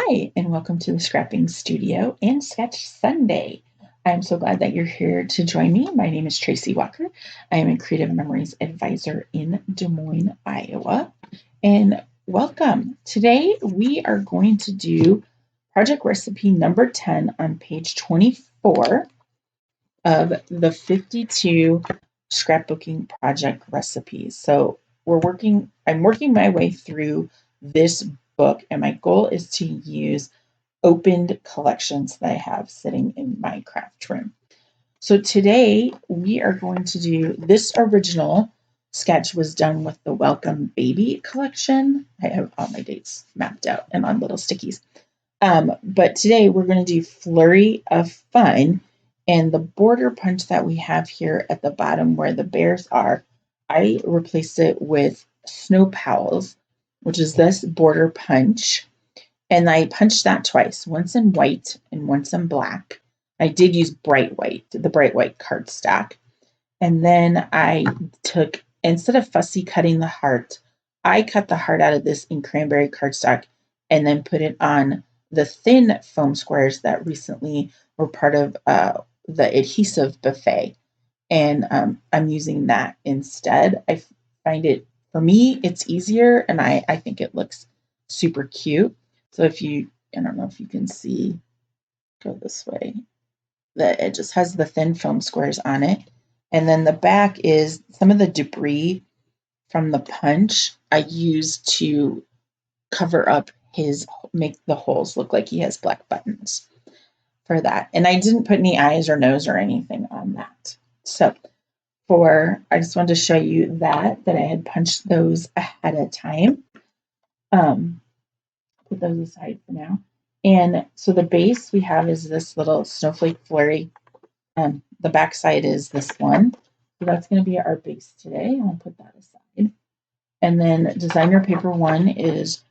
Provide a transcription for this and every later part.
Hi, and welcome to the Scrapping Studio and Sketch Sunday. I'm so glad that you're here to join me. My name is Tracy Walker. I am a Creative Memories Advisor in Des Moines, Iowa. And welcome. Today we are going to do project recipe number 10 on page 24 of the 52 Scrapbooking Project Recipes. So I'm working my way through this book, and my goal is to use opened collections that I have sitting in my craft room. So today we are going to do this original sketch was done with the Welcome Baby collection. I have all my dates mapped out and on little stickies. But today we're going to do Flurry of Fun, and the border punch that we have here at the bottom where the bears are, I replaced it with Snow Powell's, which is this border punch. And I punched that twice, once in white and once in black. I did use bright white, the bright white cardstock. And then I took, instead of fussy cutting the heart, I cut the heart out of this in cranberry cardstock and then put it on the thin foam squares that recently were part of the adhesive buffet. And I'm using that instead. I find it, for me, it's easier, and I think it looks super cute. So I don't know if you can see, go this way, that it just has the thin foam squares on it. And then the back is some of the debris from the punch I used to cover up make the holes look like he has black buttons for that. And I didn't put any eyes or nose or anything on that. So I just wanted to show you that I had punched those ahead of time. Put those aside for now. And so the base we have is this little snowflake flurry. The back side is this one. So that's going to be our base today. I'll put that aside. And then designer paper 1 is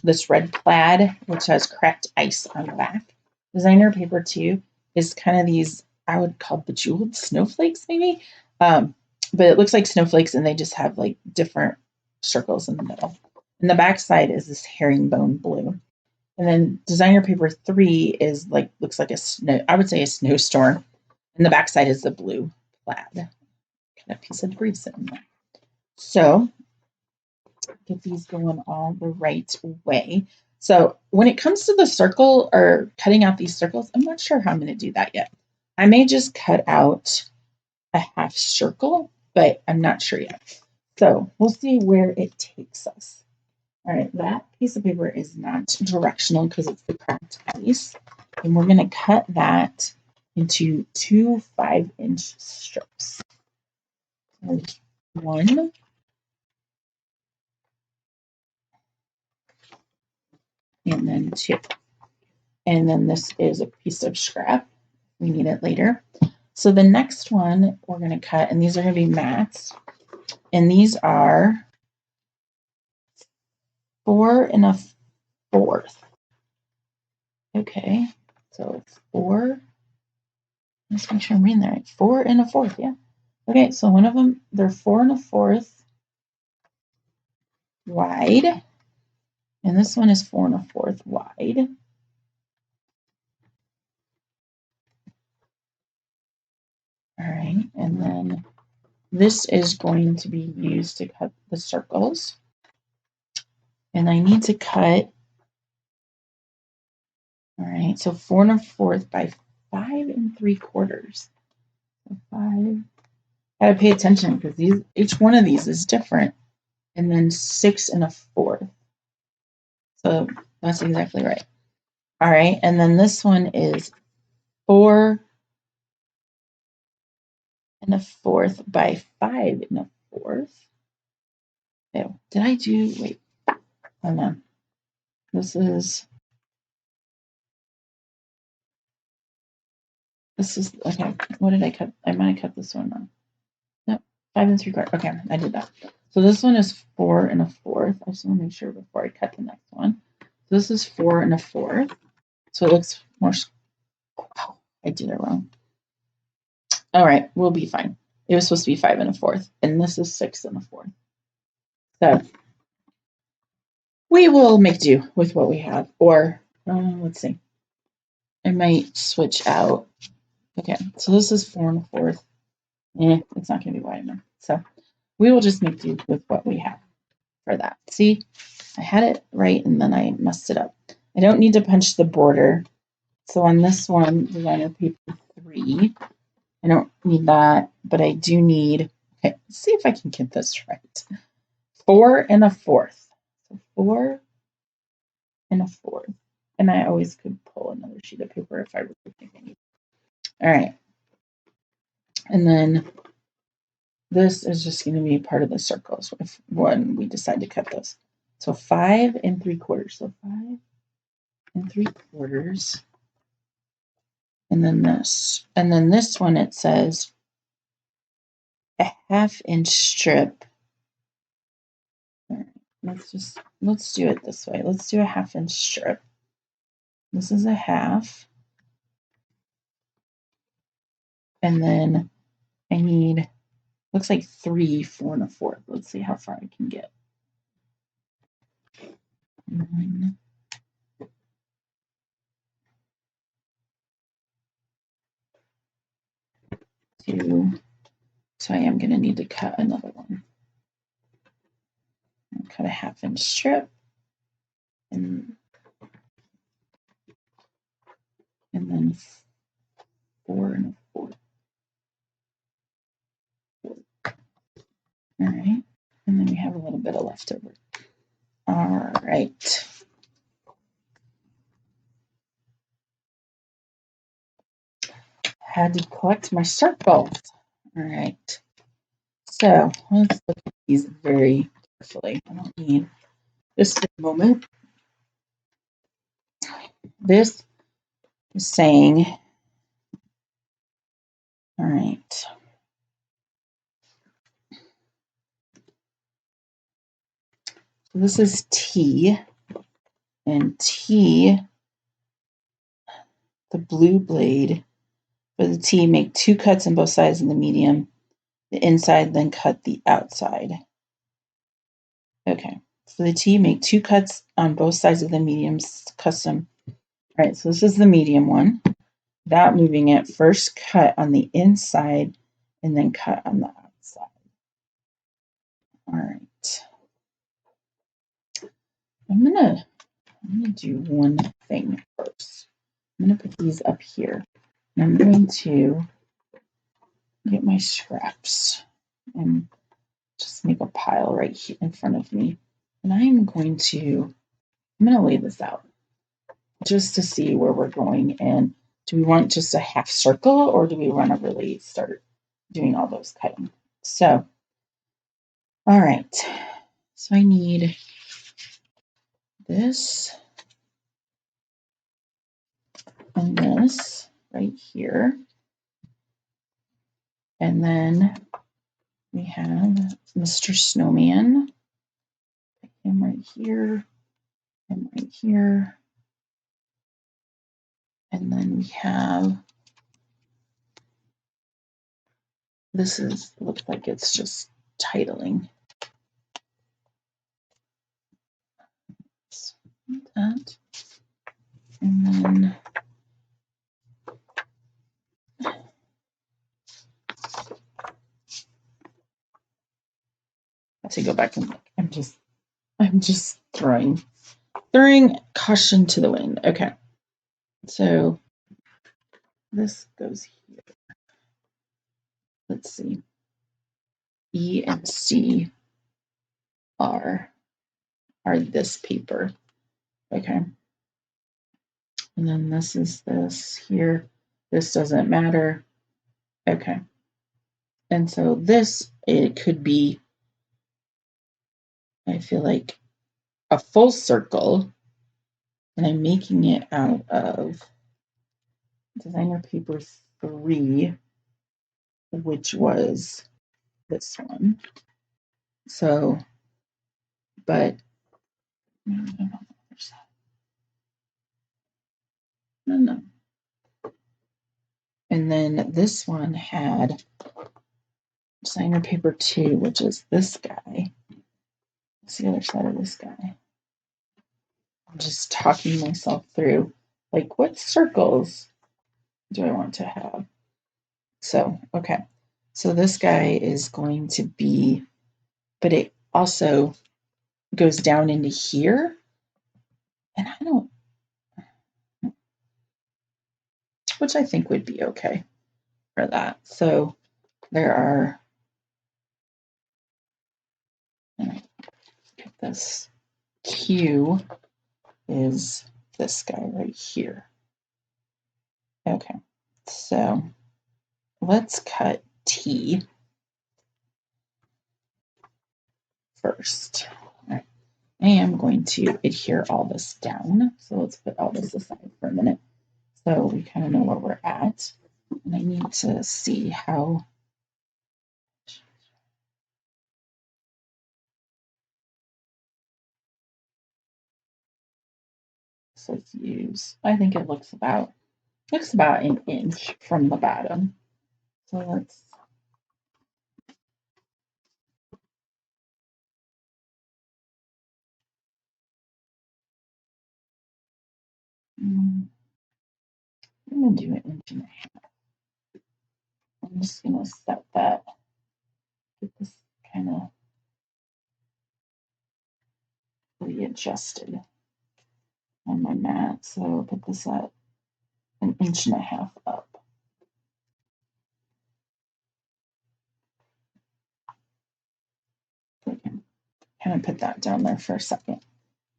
this red plaid, which has cracked ice on the back. Designer paper 2 is kind of these, I would call bejeweled snowflakes maybe. But it looks like snowflakes, and they just have like different circles in the middle. And the back side is this herringbone blue. And then designer paper 3 is looks like I would say a snowstorm. And the back side is the blue plaid. Kind of piece of debris sitting there. So get these going all the right way. So when it comes to the circle or cutting out these circles, I'm not sure how I'm going to do that yet. I may just cut out a half circle, but I'm not sure yet. So we'll see where it takes us. All right, that piece of paper is not directional because it's the cracked ice. And we're going to cut that into 2 5-inch strips. There's 1. And then 2. And then this is a piece of scrap. We need it later. So the next one we're going to cut, and these are going to be mats. And these are 4 1/4. Okay, so 4. Let's make sure I'm reading that right. 4 1/4, yeah. Okay, so one of them, they're 4 1/4 wide. And this one is 4 1/4 wide. All right, and then this is going to be used to cut the circles. And I need to cut, all right, so 4 1/4 by 5 3/4. So 5. Gotta pay attention because each one of these is different. And then 6 1/4. So that's exactly right. All right, and then this one is 4 1/4 by 5 1/4. Oh, did I do, wait, oh no. This is, okay, what did I cut? I might have cut this one wrong. Nope, 5 3/4. Okay, I did that. So this one is 4 1/4. I just want to make sure before I cut the next one. So this is 4 1/4. So it looks more, wow, I did it wrong. All right, we'll be fine. It was supposed to be 5 1/4, and this is 6 1/4. So we will make do with what we have, or let's see. I might switch out. Okay, so this is 4 1/4. It's not going to be wide enough. So we will just make do with what we have for that. See, I had it right and then I messed it up. I don't need to punch the border. So on this one, designer paper 3, I don't need that, but I do need, okay, let's see if I can get this right. 4 1/4. So 4 1/4. And I always could pull another sheet of paper if I really think I need. All right. And then this is just going to be part of the circles when we decide to cut those. So 5 3/4. So 5 3/4. And then this. And then this one, it says a 1/2 inch strip. All right, let's do it this way. Let's do a 1/2 inch strip. This is a 1/2. And then I need, looks like 3 4 1/4. Let's see how far I can get. 1, 2. So I am going to need to cut another one. I'll cut a 1/2 inch strip. And then 4 1/4. All right. And then we have a little bit of leftover. All right. Had to collect my circles. All right. So let's look at these very carefully. I don't need this for the moment. This is saying, all right. So this is T, and T, the blue blade for the T, make 2 cuts on both sides of the medium, the inside, then cut the outside. Okay, for the T, make 2 cuts on both sides of the medium custom. All right, so this is the medium one. Without moving it, first cut on the inside and then cut on the outside. All right. I'm gonna do one thing first. I'm gonna put these up here. And I'm going to get my scraps and just make a pile right here in front of me. And I'm gonna lay this out just to see where we're going. And do we want just a half circle or do we want to really start doing all those cutting? So, all right. So I need this and this right here. And then we have Mr. Snowman. Him right here. And right here. And then we have, looks like it's just titling. So that. And then I have to go back and look. I'm just throwing caution to the wind. Okay. So this goes here. Let's see. E and C are this paper. Okay. And then this is this here. This doesn't matter. Okay. And so this, it could be, I feel like, a full circle, and I'm making it out of designer paper 3, which was this one. So, but no. And then this one had designer paper 2, which is this guy. What's the other side of this guy? just talking myself through, like, what circles do I want to have? So, okay. So this guy is going to be, but it also goes down into here. And I don't, which I think would be okay for that. So there are, get this Q is this guy right here. Okay, so let's cut T first. All right. I am going to adhere all this down. So let's put all this aside for a minute so we kind of know where we're at. And I need to see how says use. I think it looks about an inch from the bottom. So let's I'm gonna do an inch and a half. I'm just gonna set that, get this kind of readjusted on my mat. So I'll put this at an inch and a half up. So I can kind of put that down there for a second.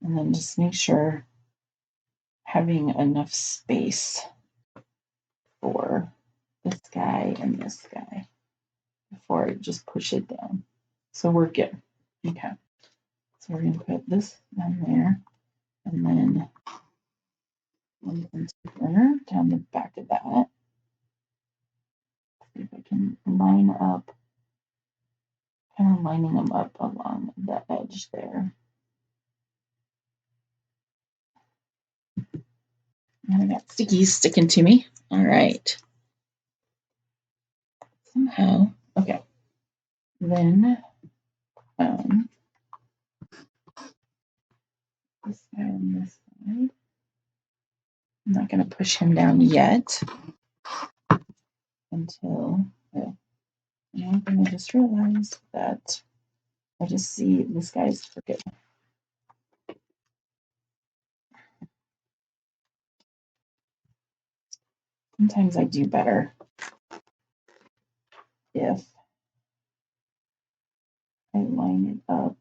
And then just make sure having enough space for this guy and this guy before I just push it down. So we're good. Okay. So we're going to put this down there and then down the back of that. See if I can line up, kind of lining them up along the edge there. And I got stickies sticking to me. All right. Somehow, okay. Then this guy on this side. I'm not going to push him down yet until, and I'm going to just realize that I just see this guy's crooked. Sometimes I do better if I line it up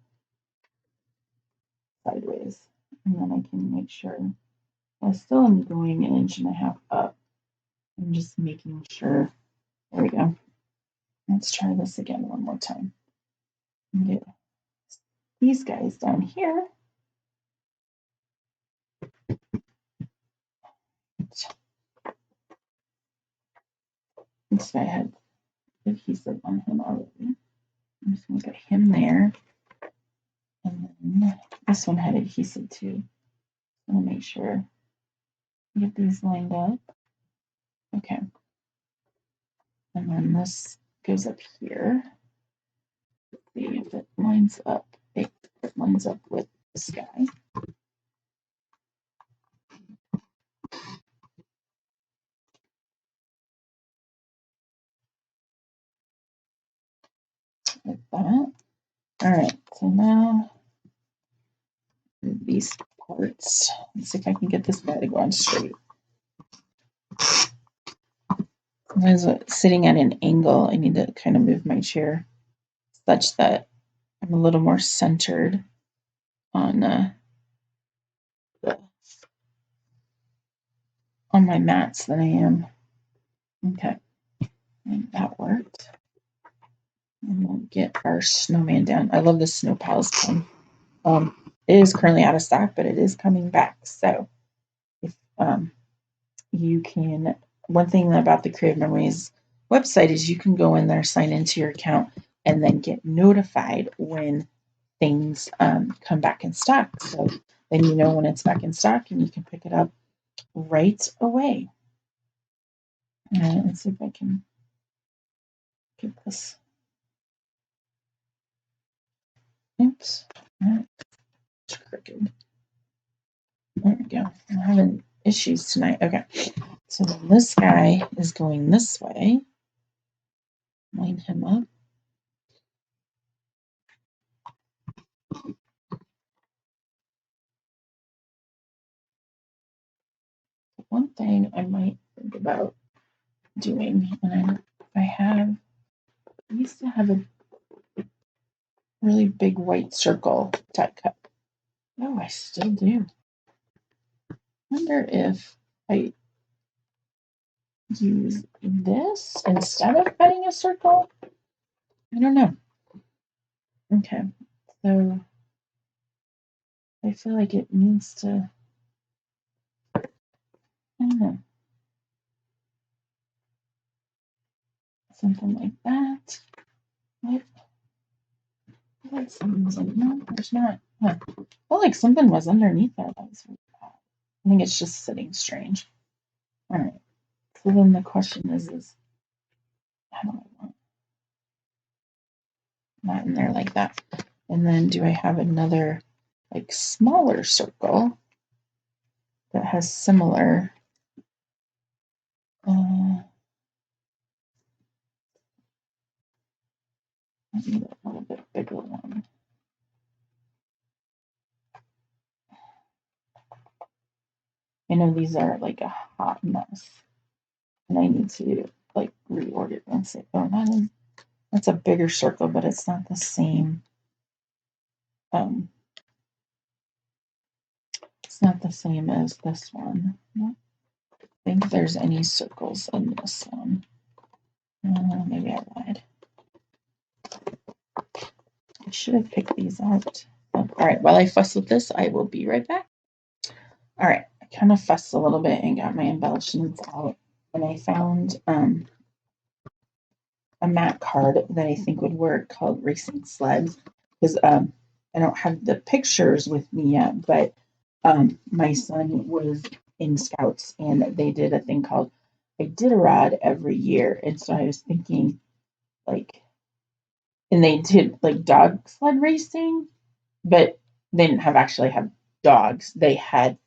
sideways, and then I can make sure I still am going an inch and a half up. I'm just making sure. There we go. Let's try this again one more time. And get these guys down here. This guy had adhesive on him already. I'm just going to get him there. And then this one had adhesive too. I'm going to make sure I get these lined up. Okay. And then this goes up here. Let's see if it lines up. It lines up with this guy. Like that. All right. So now these parts. Let's see if I can get this guy to go on straight. Sometimes sitting at an angle, I need to kind of move my chair such that I'm a little more centered on my mats than I am. Okay, and that worked. And we'll get our snowman down. I love this Snow Palace pen. It is currently out of stock, but it is coming back. So if you can, one thing about the Creative Memories website is you can go in there, sign into your account, and then get notified when things come back in stock. So then you know when it's back in stock and you can pick it up right away. Let's see if I can get this. Oops, that's crooked. I'm having issues tonight. Okay. So then this guy is going this way. Line him up. One thing I might think about doing, and I used to have a really big white circle die cut. Oh, I still do. Wonder if I use this instead of cutting a circle. I don't know. Okay, so I feel like it needs to, I don't know, something like that. What? I feel like something's in, no, there's not. Huh. I felt like something was underneath there. That was really bad. I think it's just sitting strange. All right. So then the question is how do I want that in there like that? And then do I have another like smaller circle that has similar I need a little bit bigger one. I know these are like a hot mess, and I need to like reorganize it. Oh, that's a bigger circle, but it's not the same. It's not the same as this one. I don't think there's any circles in this one. Maybe I lied. I should have picked these out. All right, while I fuss with this, I will be right back. All right, I kind of fussed a little bit and got my embellishments out, and I found a mat card that I think would work called Racing Sleds, because I don't have the pictures with me yet, but my son was in Scouts and they did a thing called Iditarod every year. And so I was thinking, like, and they did like dog sled racing, but they didn't actually have dogs. They had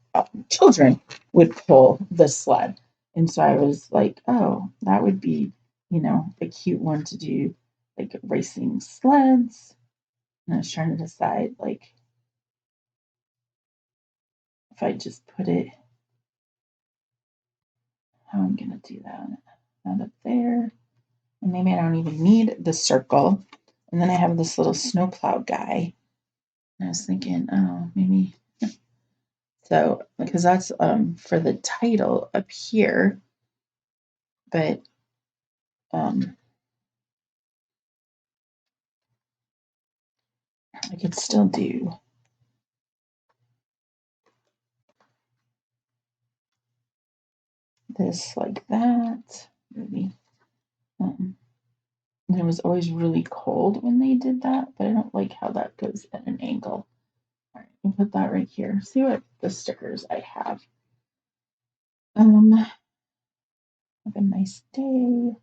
children would pull the sled. And so I was like, oh, that would be, a cute one to do, like racing sleds. And I was trying to decide, like, if I just put it, how I'm going to do that. That up there. And maybe I don't even need the circle. And then I have this little snowplow guy. And I was thinking, oh, maybe. So, because that's for the title up here. But I could still do this like that, maybe. And it was always really cold when they did that, but I don't like how that goes at an angle. All right, I'll put that right here. See what the stickers I have. Have a nice day.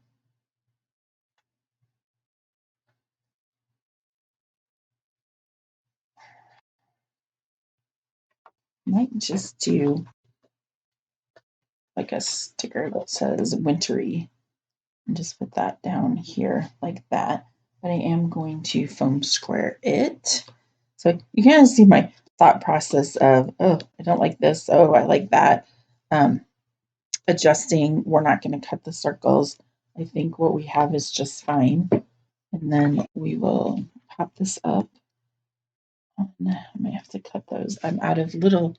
Might just do like a sticker that says wintery and just put that down here like that. But I am going to foam square it. So you kind of see my thought process of, oh, I don't like this. Oh, I like that. Adjusting, we're not going to cut the circles. I think what we have is just fine. And then we will pop this up. I might have to cut those. I'm out of little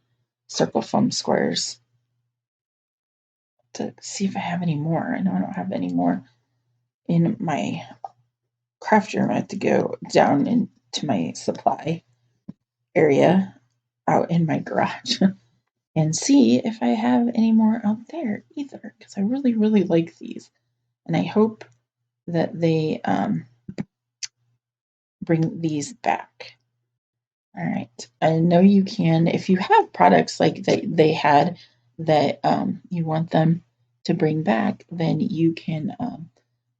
circle foam squares to see if I have any more. I know I don't have any more in my craft room. I have to go down into my supply area out in my garage and see if I have any more out there either, because I really, really like these. And I hope that they bring these back. All right. I know you can, if you have products like they had that you want them to bring back, then you can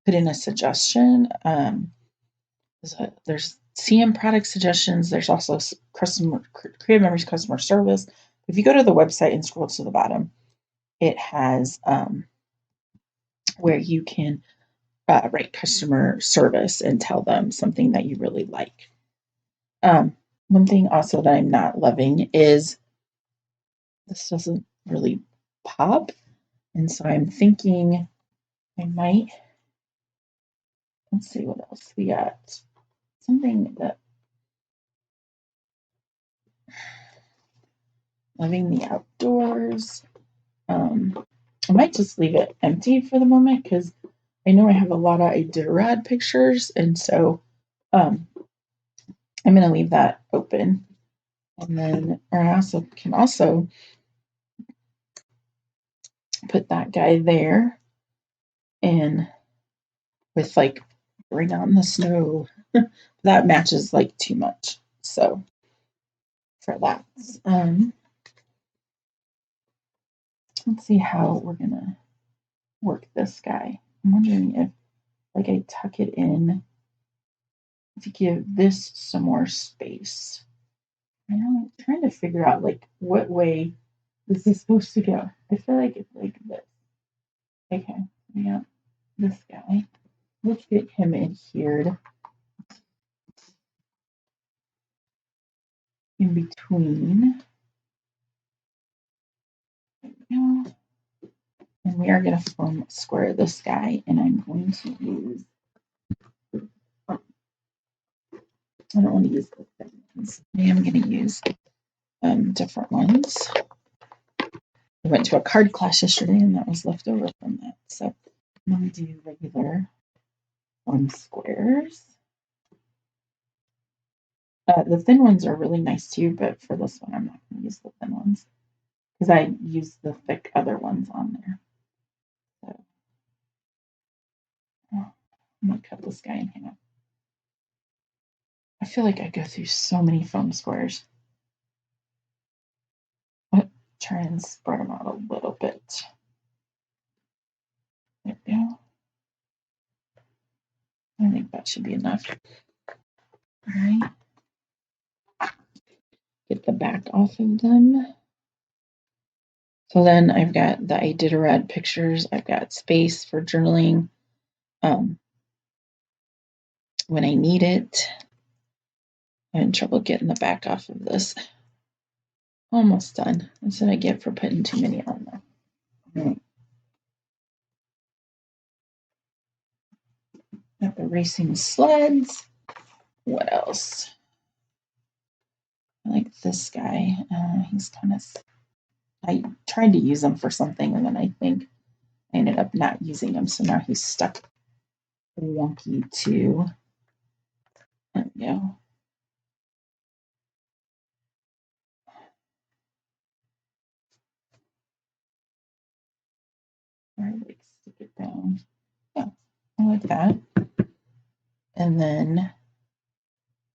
put in a suggestion. There's CM product suggestions. There's also customer creative memories customer service. if you go to the website and scroll to the bottom, it has where you can write customer service and tell them something that you really like. One thing also that I'm not loving is this doesn't really pop. And so I'm thinking I might, let's see what else we got. Something that loving the outdoors. I might just leave it empty for the moment because I know I have a lot of Iditarod pictures, and so I'm going to leave that open. And then I can also put that guy there, and with like bring on the snow, that matches like too much. So for that, let's see how we're gonna work this guy. I'm wondering if like I tuck it in to give this some more space. I'm trying to figure out like what way this is supposed to go. I feel like it's like this. Okay, yeah, this guy. Let's get him adhered in between. And we are going to foam square this guy, and I'm going to use, I don't want to use the thin ones. I am going to use different ones. I went to a card class yesterday, and that was left over from that. So I'm going to do regular foam squares. The thin ones are really nice too, but for this one, I'm not going to use the thin ones because I use the thick other ones on there. So I'm going to cut this guy in half. I feel like I go through so many foam squares. I'll try and spread them out a little bit. There we go. I think that should be enough. All right. Get the back off of them. So then I've got the Iditarod pictures. I've got space for journaling when I need it. I'm in trouble getting the back off of this. Almost done. That's what I get for putting too many on there. All right. Got the racing sleds. What else? I like this guy. He's kind of, I tried to use him for something, and then I think I ended up not using him. So now he's stuck wonky too. There we go. Or like stick it down. Yeah, I like that. And then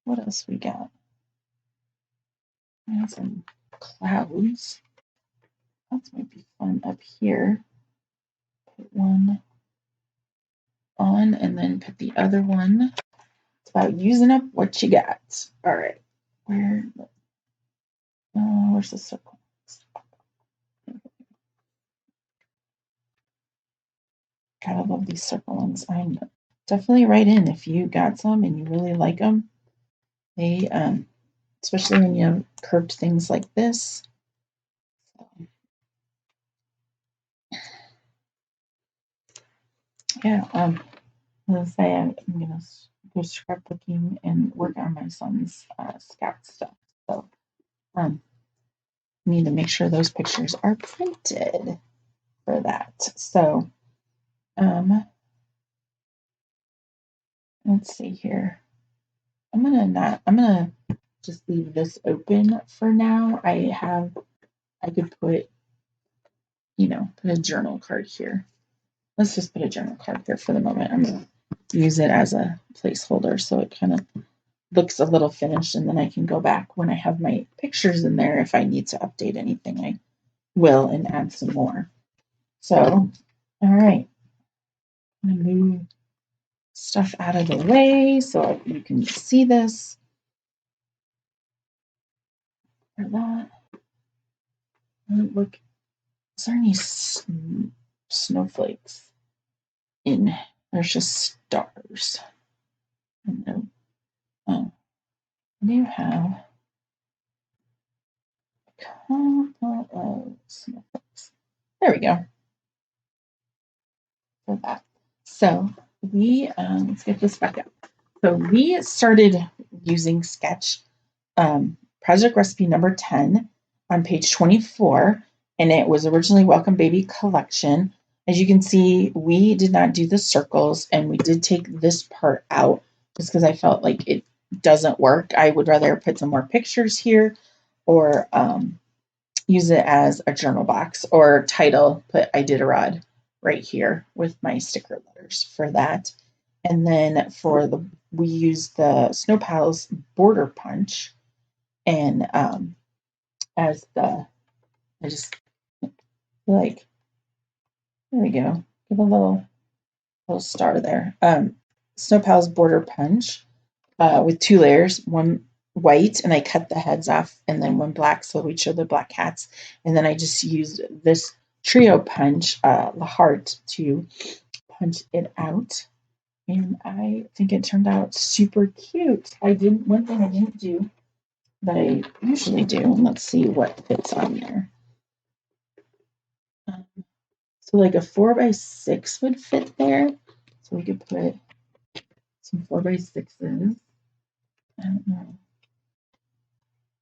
what else we got? We have some clouds. That might be fun up here. Put one on and then put the other one. It's about using up what you got. All right. Where's the circle? Gotta love these circle ones. I'm definitely write in if you got some and you really like them. They, especially when you have curved things like this. Yeah, I'm gonna say I'm gonna go scrapbooking and work on my son's scout stuff. So, need to make sure those pictures are printed for that. So, let's see here. I'm gonna just leave this open for now. I could put, put a journal card here. Let's just put a journal card here for the moment. I'm gonna use it as a placeholder so it kind of looks a little finished, and then I can go back when I have my pictures in there. If I need to update anything, I will and add some more. So, all right. I'm gonna move stuff out of the way so you can see this. For that. Look, is there any snowflakes in? There's just stars. No. Oh, I do have a couple of snowflakes. There we go. For that. So let's get this back up. So we started using Sketch project recipe number 10 on page 24, and it was originally Welcome Baby Collection. As you can see, we did not do the circles, and we did take this part out just because I felt like it doesn't work. I would rather put some more pictures here or use it as a journal box or title, put Iditarod right here with my sticker letters for that. And then we use the Snow Pals border punch and as I just like, there we go. Give a little star there. Snow Pals border punch with 2 layers, one white, and I cut the heads off, and then one black, so we show the black hats. And then I just used this trio punch, the heart, to punch it out. And I think it turned out super cute. One thing I didn't do that I usually do, and let's see what fits on there. So like a 4x6 would fit there. So we could put some 4x6s. I don't know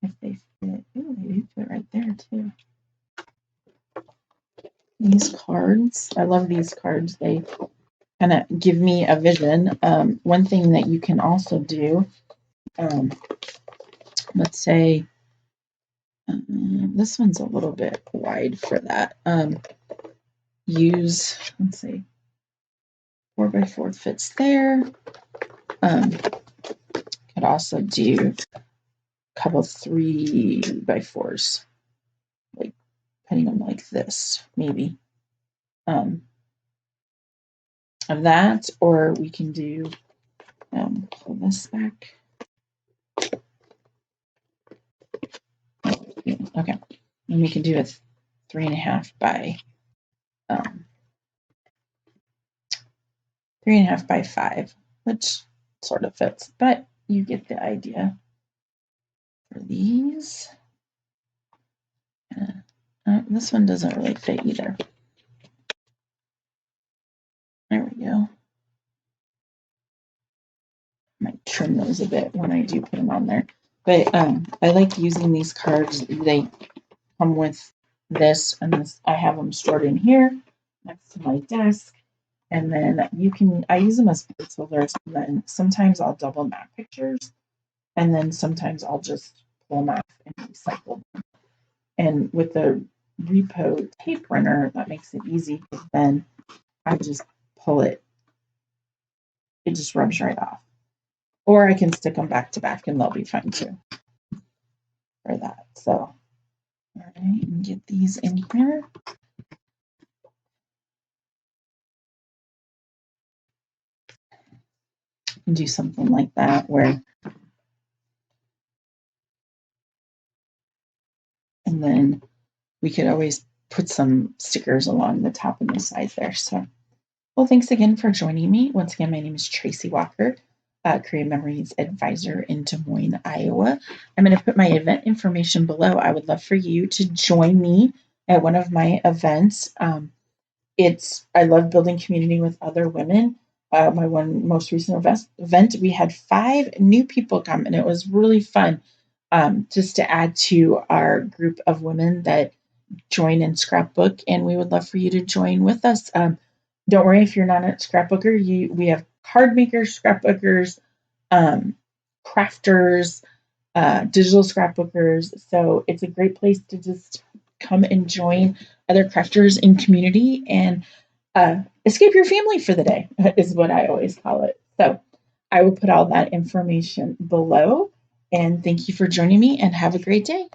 if they fit. Ooh, they do fit right there too. These cards, I love these cards. They kind of give me a vision. One thing that you can also do, let's say, this one's a little bit wide for that. Let's see, 4x4 fits there. Could also do a couple 3x4s, like putting them like this, maybe. Of that, or we can do, pull this back. Okay, and we can do a 3.5 by 3.5 by 5, which sort of fits, but you get the idea. For these, this one doesn't really fit either. There we go. I might trim those a bit when I do put them on there. But I like using these cards. They come with this, and this, I have them stored in here next to my desk. And then I use them as placeholders, and then sometimes I'll double map pictures, and then sometimes I'll just pull them off and recycle them. And with the repo tape runner, that makes it easy, because then I just pull it. It just rubs right off. Or I can stick them back to back, and they'll be fine too for that. So, all right, and get these in here. And do something like that where, and then we could always put some stickers along the top and the sides there. So, well, thanks again for joining me. Once again, my name is Tracy Walker, Creative Memories Advisor in Des Moines, Iowa. I'm going to put my event information below. I would love for you to join me at one of my events. I love building community with other women. My one most recent event, we had 5 new people come, and it was really fun, just to add to our group of women that join in Scrapbook, and we would love for you to join with us. Don't worry if you're not a scrapbooker. We have card makers, scrapbookers, crafters, digital scrapbookers. So it's a great place to just come and join other crafters in community and escape your family for the day, is what I always call it. So I will put all that information below. And thank you for joining me, and have a great day.